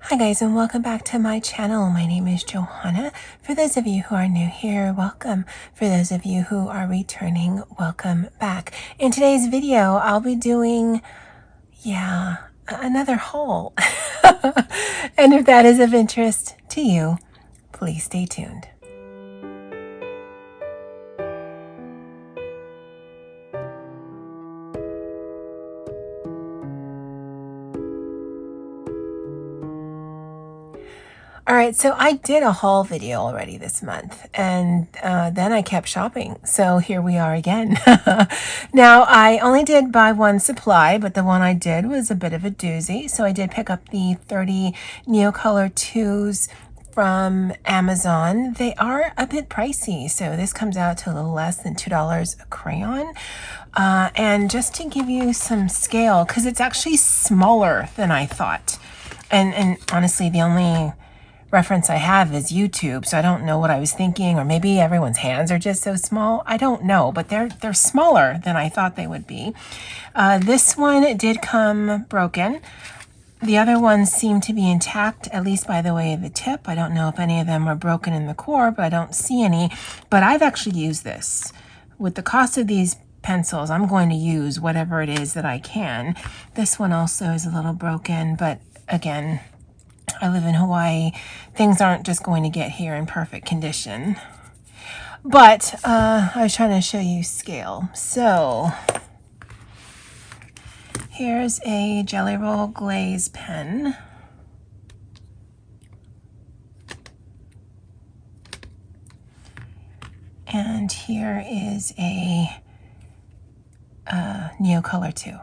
Hi guys, and welcome back to my channel. My name is Johanna. For those of you who are new here, welcome. For those of you who are returning, welcome back. In today's video, I'll be doing, another haul. And if that is of interest to you, please stay tuned. All right, so I did a haul video already this month, and then I kept shopping. So here we are again. Now, I only did buy one supply, but the one I did was a bit of a doozy. So I did pick up the 30 Neocolor Twos from Amazon. They are a bit pricey, so this comes out to a little less than $2 a crayon. And just to give you some scale, because it's actually smaller than I thought. And honestly, the only reference I have is YouTube, so I don't know what I was thinking, or maybe everyone's hands are just so small. I don't know, but they're smaller than I thought they would be. This one did come broken. The other ones seem to be intact, at least by the way of the tip. I don't know if any of them are broken in the core, but I don't see any. But I've actually used this. With the cost of these pencils, I'm going to use whatever it is that I can. This one also is a little broken, but again, I live in Hawaii. Things aren't just going to get here in perfect condition. But I was trying to show you scale. So here's a Jelly Roll glaze pen. And here is a Neocolor 2.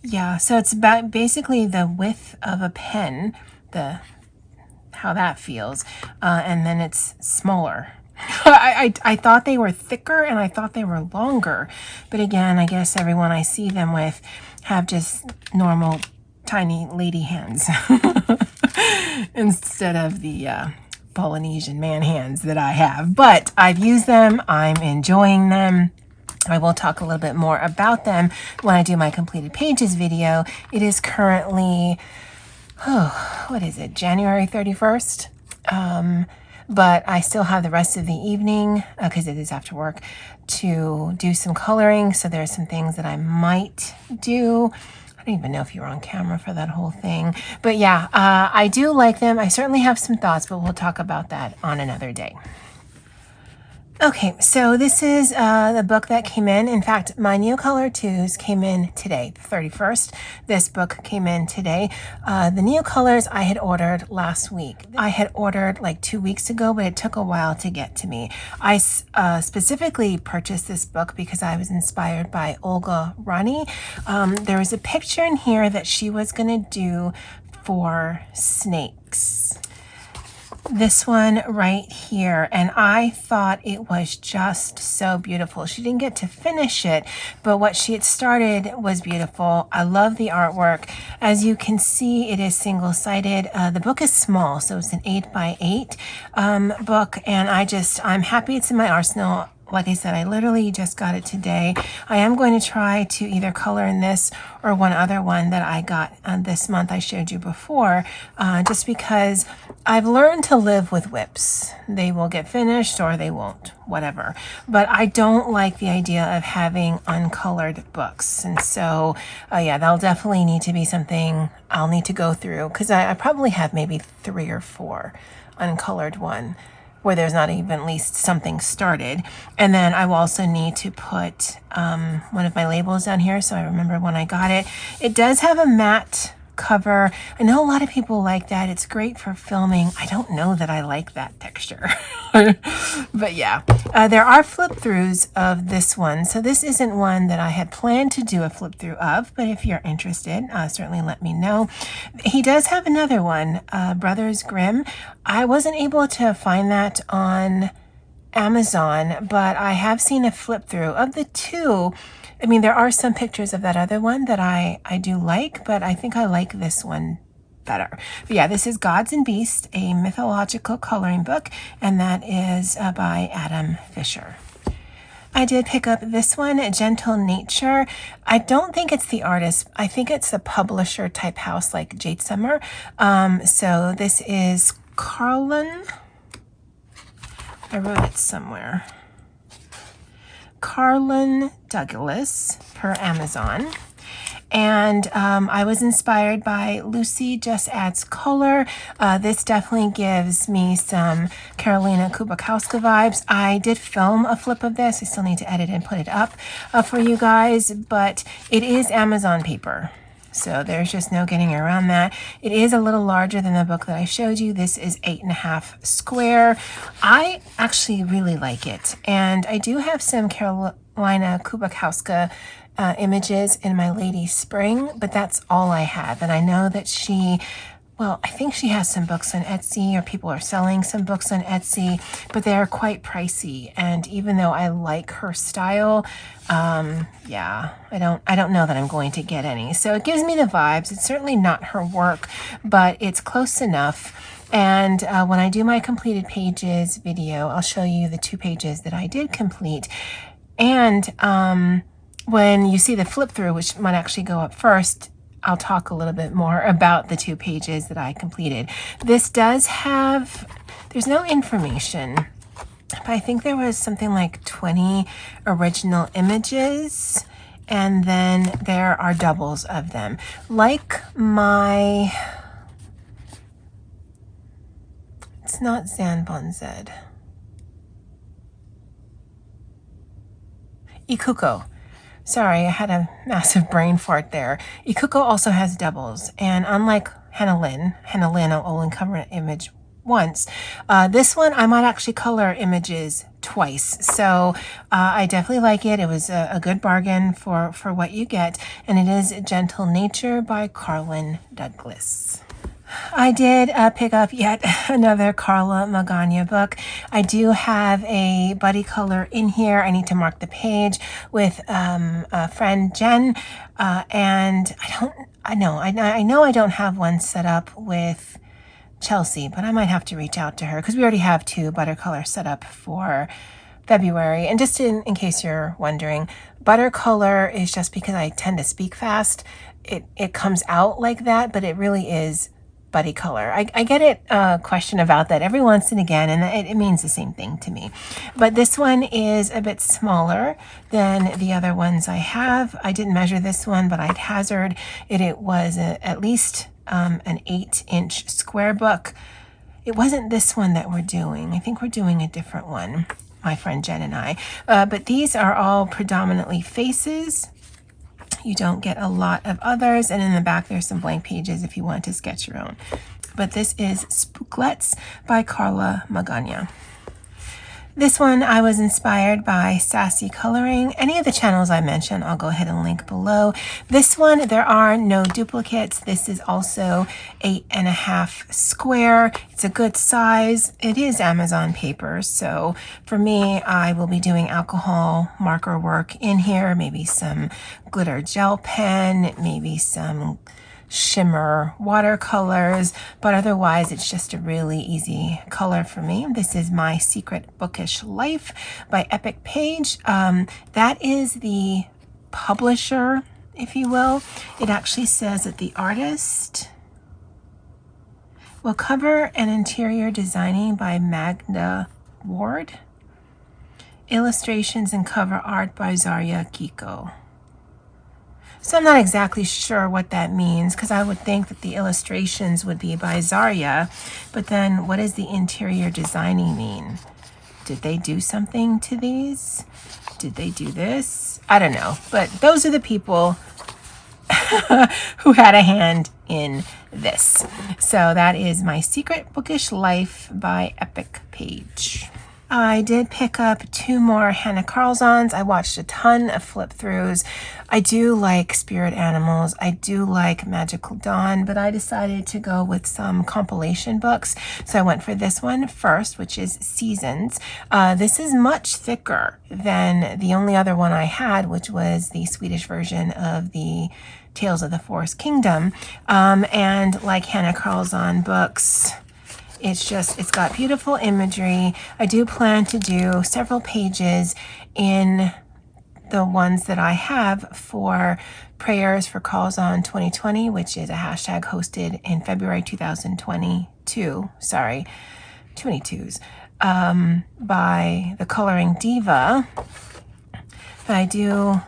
Yeah, so it's about basically the width of a pen, how that feels, and then it's smaller. I thought they were thicker and I thought they were longer, but again, I guess everyone I see them with have just normal tiny lady hands instead of the Polynesian man hands that I have. But I've used them, I'm enjoying them. I will talk a little bit more about them when I do my completed pages video. It is currently, what is it, January 31st? But I still have the rest of the evening, because it is after work, to do some coloring. So there's some things that I might do. I don't even know if you were on camera for that whole thing. But yeah, I do like them. I certainly have some thoughts, but we'll talk about that on another day. Okay, so this is the book that came in. In fact, my Neocolor Twos came in today, the 31st. This book came in today. The Neocolors I had ordered last week. I had ordered like 2 weeks ago, but it took a while to get to me. I specifically purchased this book because I was inspired by Olga Rani. There was a picture in here that she was going to do for snakes. This one right here, and I thought it was just so beautiful. She didn't get to finish it, but what she had started was beautiful. I love the artwork. As you can see, it is single-sided. The book is small, so it's an 8x8 book, and I'm happy it's in my arsenal. Like I said, I literally just got it today. I am going to try to either color in this or one other one that I got this month I showed you before, just because I've learned to live with whips. They will get finished or they won't, whatever. But I don't like the idea of having uncolored books. And so, yeah, that'll definitely need to be something I'll need to go through, because I probably have maybe 3 or 4 uncolored one where there's not even at least something started. And then I will also need to put one of my labels down here so I remember when I got it. It does have a matte cover. I know a lot of people like that. It's great for filming. I don't know that I like that texture. But yeah, there are flip throughs of this one. So this isn't one that I had planned to do a flip through of, but if you're interested, certainly let me know. He does have another one, Brothers Grimm. I wasn't able to find that on Amazon, but I have seen a flip through of the two. I mean, there are some pictures of that other one that I do like, but I think I like this one better. But yeah, this is Gods and Beasts, a mythological coloring book, and that is by Adam Fisher. I did pick up this one, Gentle Nature. I don't think it's the artist. I think it's a publisher type house like Jade Summer. So this is Carlson. I wrote it somewhere. Carlson Douglas per Amazon. And I was inspired by Lucy Just Adds Color. This definitely gives me some Karolina Kubakowska vibes. I did film a flip of this. I still need to edit and put it up for you guys, but it is Amazon paper. So there's just no getting around that. It is a little larger than the book that I showed you. This is 8.5 square. I actually really like it. And I do have some Karolina Kubakowska images in my Lady Spring, but that's all I have. And I know that I think she has some books on Etsy, or people are selling some books on Etsy, but they are quite pricey. And even though I like her style, yeah, I don't know that I'm going to get any. So it gives me the vibes. It's certainly not her work, but it's close enough. And when I do my completed pages video, I'll show you the 2 pages that I did complete. And when you see the flip through, which might actually go up first, I'll talk a little bit more about the 2 pages that I completed. This does have, there's no information, but I think there was something like 20 original images, and then there are doubles of them. Like my, it's not Zan Bon Zed. Ikuko. Sorry, I had a massive brain fart there. Ikuko also has doubles, and unlike Hannah Lynn I'll only cover an image once. This one, I might actually color images twice. So I definitely like it. It was a good bargain for what you get, and it is Gentle Nature by Carlson Douglas. I did pick up yet another Carla Magana book. I do have a buddy color in here. I need to mark the page with a friend, Jen, and I know I don't have one set up with Chelsea, but I might have to reach out to her because we already have 2 Buttercolor set up for February. And just in case you're wondering, Buttercolor is just because I tend to speak fast. It comes out like that, but it really is Buddy Color. I get a question about that every once and again, and it means the same thing to me. But this one is a bit smaller than the other ones I have. I didn't measure this one, but I'd hazard it was at least an 8-inch square book. It wasn't this one that we're doing. I think we're doing a different one, my friend Jen and I. But these are all predominantly faces. You don't get a lot of others, and in the back there's some blank pages if you want to sketch your own. But this is Spooklets by Carla Magana. This one I was inspired by Sassy Coloring. Any of the channels I mentioned, I'll go ahead and link below. This one, there are no duplicates. This is also 8.5 square. It's a good size. It is Amazon paper. So for me, I will be doing alcohol marker work in here, maybe some glitter gel pen, maybe some shimmer watercolors, but otherwise it's just a really easy color for me. This is My Secret Bookish Life by Epic Page. That is the publisher, if you will. It actually says that the artist will cover and interior designing by Magna Ward. Illustrations and cover art by Zarya Kiko. So I'm not exactly sure what that means, because I would think that the illustrations would be by Zarya, but then what does the interior designing mean? Did they do something to these? Did they do this? I don't know, but those are the people who had a hand in this. So that is My Secret Bookish Life by Epic Page. I did pick up 2 more Hannah Carlsons. I watched a ton of flip throughs. I do like Spirit Animals. I do like Magical Dawn, but I decided to go with some compilation books. So I went for this one first, which is Seasons. This is much thicker than the only other one I had, which was the Swedish version of the Tales of the Forest Kingdom. And like Hannah Carlson books, It's got beautiful imagery. I do plan to do several pages in the ones that I have for Prayers for Carlson 2020, which is a hashtag hosted in February 2022. Sorry, 22s, by the Coloring Diva. But I do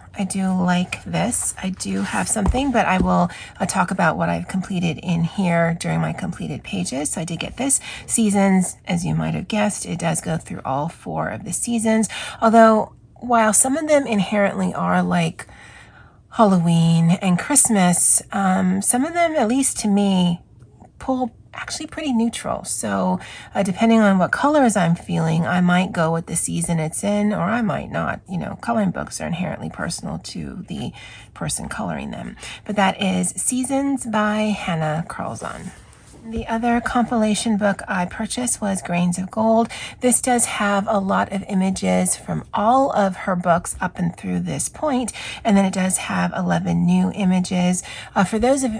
like this. I do have something, but I will talk about what I've completed in here during my completed pages. So I did get this. Seasons, as you might have guessed, it does go through all 4 of the seasons. Although, while some of them inherently are like Halloween and Christmas, some of them, at least to me, pull actually pretty neutral. So depending on what colors I'm feeling, I might go with the season it's in, or I might not. You know, coloring books are inherently personal to the person coloring them. But that is Seasons by Hannah Carlson. The other compilation book I purchased was Grains of Gold. This does have a lot of images from all of her books up and through this point, and then it does have 11 new images. For those of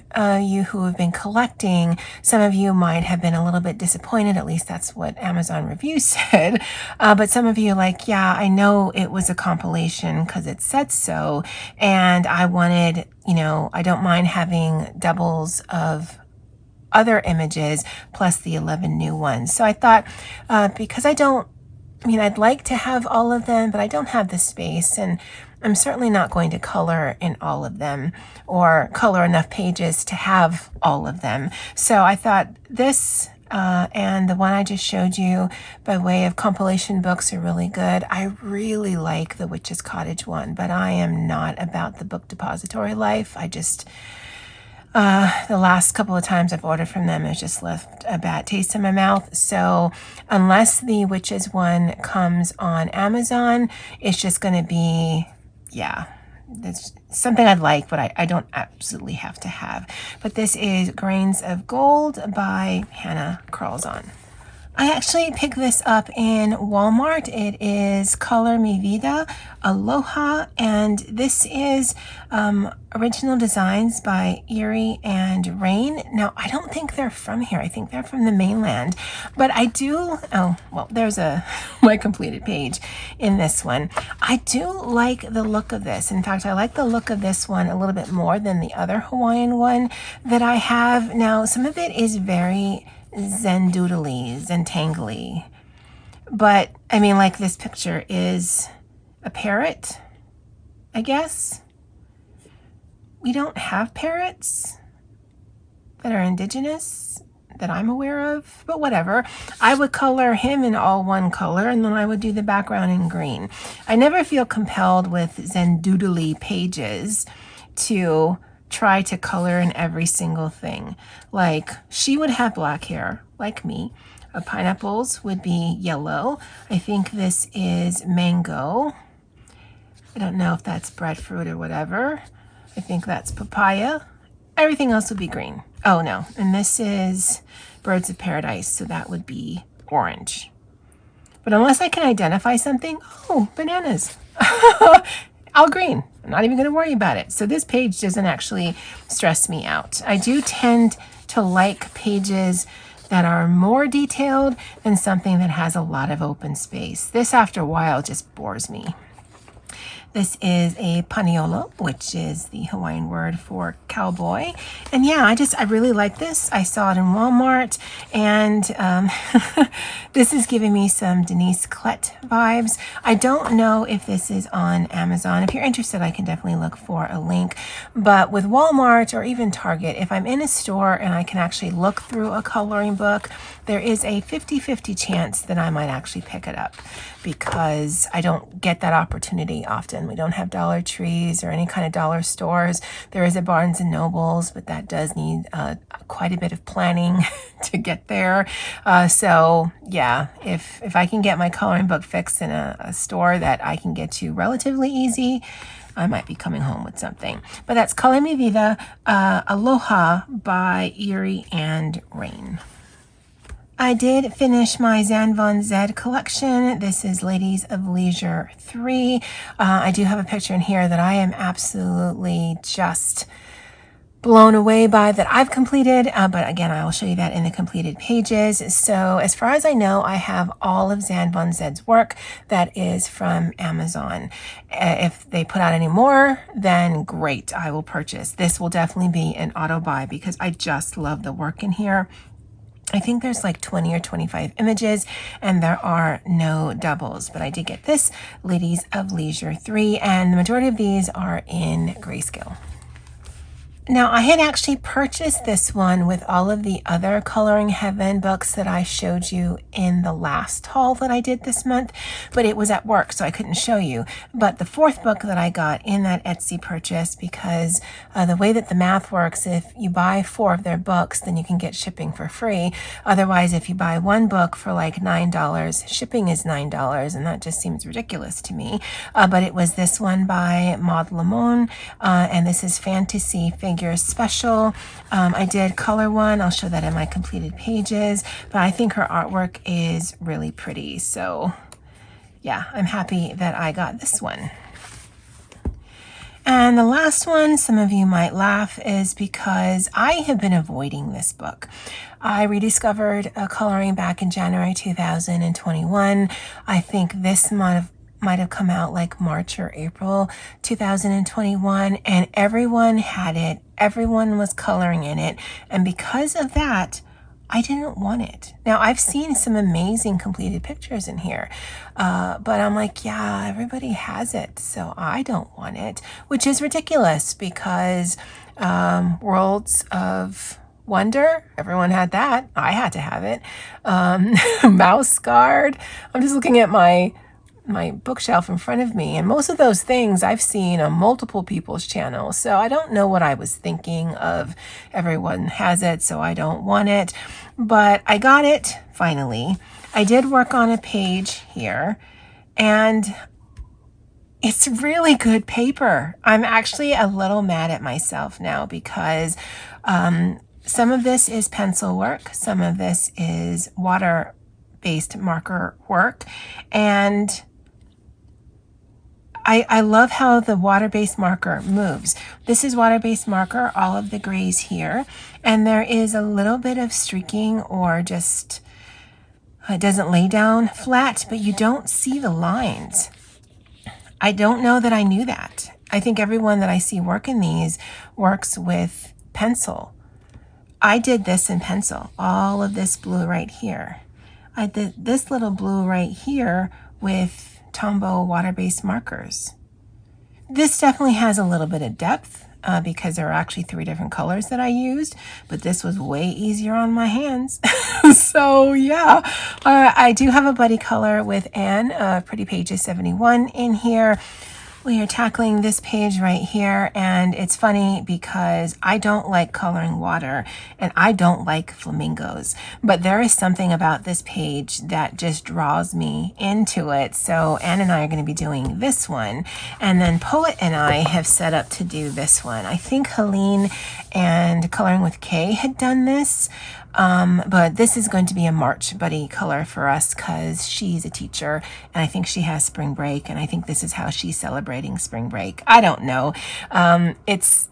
you who have been collecting, some of you might have been a little bit disappointed, at least that's what Amazon reviews said, but some of you are like, yeah, I know it was a compilation because it said so, and I wanted, you know, I don't mind having doubles of other images plus the 11 new ones. So I thought, because I'd like to have all of them, but I don't have the space, and I'm certainly not going to color in all of them or color enough pages to have all of them. So I thought this and the one I just showed you by way of compilation books are really good. I really like the Witch's Cottage one, but I am not about the book depository life. I just... the last couple of times I've ordered from them has just left a bad taste in my mouth. So unless the Witches one comes on Amazon, it's just going to be, yeah, it's something I'd like, but I don't absolutely have to have. But this is Grains of Gold by Hannah Carlson. I actually picked this up in Walmart. It is Color Mi Vida Aloha, and this is original designs by Erie and Rain. Now, I don't think they're from here. I think they're from the mainland, but I do, oh, well, there's my completed page in this one. I do like the look of this. In fact, I like the look of this one a little bit more than the other Hawaiian one that I have. Now, some of it is very zen-doodly, zen-tangly. But, I mean, like this picture is a parrot, I guess. We don't have parrots that are indigenous that I'm aware of, but whatever. I would color him in all one color, and then I would do the background in green. I never feel compelled with zen-doodly pages to try to color in every single thing. Like, she would have black hair, like me. Pineapples would be yellow. I think this is mango. I don't know if that's breadfruit or whatever. I think that's papaya. Everything else would be green. Oh no, and this is Birds of Paradise, so that would be orange. But unless I can identify something, oh, bananas. All green. I'm not even going to worry about it. So this page doesn't actually stress me out. I do tend to like pages that are more detailed than something that has a lot of open space. This, after a while, just bores me. This is a paniolo, which is the Hawaiian word for cowboy. And yeah, I really like this. I saw it in Walmart, and this is giving me some Denise Klett vibes. I don't know if this is on Amazon. If you're interested, I can definitely look for a link. But with Walmart or even Target, if I'm in a store and I can actually look through a coloring book, there is a 50-50 chance that I might actually pick it up, because I don't get that opportunity often. We don't have Dollar Trees or any kind of dollar stores. There is a Barnes and Nobles, but that does need quite a bit of planning to get there. So yeah, if I can get my coloring book fixed in a store that I can get to relatively easy, I might be coming home with something. But that's Color Mi Vida Aloha by Erie and Rain. I did finish my Zan Von Zed collection. This is Ladies of Leisure 3. I do have a picture in here that I am absolutely just blown away by that I've completed, but again, I will show you that in the completed pages. So as far as I know, I have all of Zan Von Zed's work that is from Amazon. If they put out any more, then great, I will purchase. This will definitely be an auto buy because I just love the work in here. I think there's like 20 or 25 images and there are no doubles, but I did get this Ladies of Leisure 3 and the majority of these are in grayscale. Now, I had actually purchased this one with all of the other Coloring Heaven books that I showed you in the last haul that I did this month, but it was at work, so I couldn't show you. But the fourth book that I got in that Etsy purchase, because the way that the math works, if you buy 4 of their books, then you can get shipping for free. Otherwise, if you buy one book for like $9, shipping is $9, and that just seems ridiculous to me. But it was this one by Maud Lamont, and this is Fantasy Figures Special. I did color one. I'll show that in my completed pages, but I think her artwork is really pretty. So yeah, I'm happy that I got this one. And the last one, some of you might laugh, is because I have been avoiding this book. I rediscovered coloring back in January 2021. I think this might have come out like March or April 2021, and everyone had it. Everyone was coloring in it, and because of that, I didn't want it. Now, I've seen some amazing completed pictures in here, but I'm like, yeah, everybody has it, so I don't want it, which is ridiculous because Worlds of Wonder, everyone had that. I had to have it. Mouse Guard. I'm just looking at my bookshelf in front of me, and most of those things I've seen on multiple people's channels, so I don't know what I was thinking of. Everyone has it, so I don't want it, but I got it finally. I did work on a page here, and it's really good paper. I'm actually a little mad at myself now because some of this is pencil work, some of this is water-based marker work, and I love how the water-based marker moves. This is water-based marker, all of the grays here, and there is a little bit of streaking or just, it doesn't lay down flat, but you don't see the lines. I don't know that I knew that. I think everyone that I see working these works with pencil. I did this in pencil, all of this blue right here. I did this little blue right here with Tombow water-based markers. This definitely has a little bit of depth because there are actually 3 different colors that I used, but this was way easier on my hands. So yeah, I do have a buddy color with Anne, Pretty Pages 71 in here. We are tackling this page right here, and it's funny because I don't like coloring water and I don't like flamingos, but there is something about this page that just draws me into it. So Anne and I are going to be doing this one, and then Poet and I have set up to do this one. I think Helene and Coloring with Kay had done this. But this is going to be a March buddy color for us because she's a teacher and I think she has spring break, and I think this is how she's celebrating spring break. I don't know. It's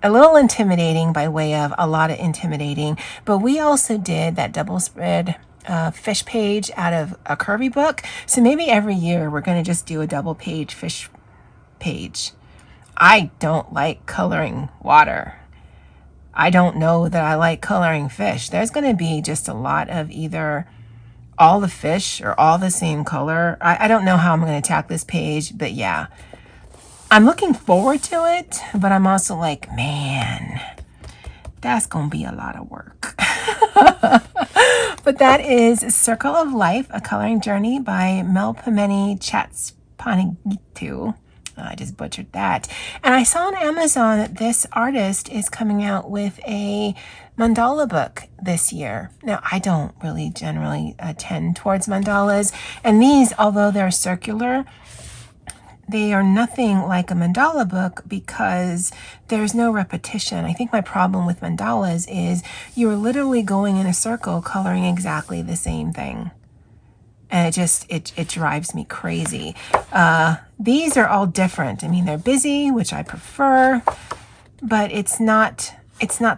a little intimidating by way of a lot of intimidating, but we also did that double spread fish page out of a curvy book. So maybe every year we're going to just do a double page fish page. I don't like coloring water. I don't know that I like coloring fish. There's going to be just a lot of either all the fish or all the same color. I don't know how I'm going to attack this page, but yeah. I'm looking forward to it, but I'm also like, man, that's going to be a lot of work. But that is Circle of Life, A Coloring Journey by Melpomene Chatspanigitu. I just butchered that. And I saw on Amazon that this artist is coming out with a mandala book this year. Now, I don't really generally tend towards mandalas. And these, although they're circular, they are nothing like a mandala book because there's no repetition. I think my problem with mandalas is you're literally going in a circle coloring exactly the same thing. And it drives me crazy. These are all different. I mean, they're busy, which I prefer, but it's not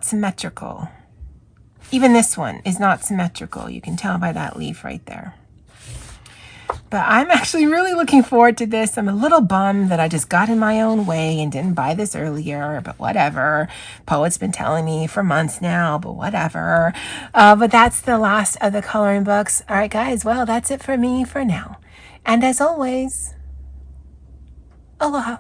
symmetrical. Even this one is not symmetrical. You can tell by that leaf right there. But I'm actually really looking forward to this. I'm a little bummed that I just got in my own way and didn't buy this earlier, but whatever. Poet's been telling me for months now, but whatever. But that's the last of the coloring books. All right, guys. Well, that's it for me for now. And as always, aloha.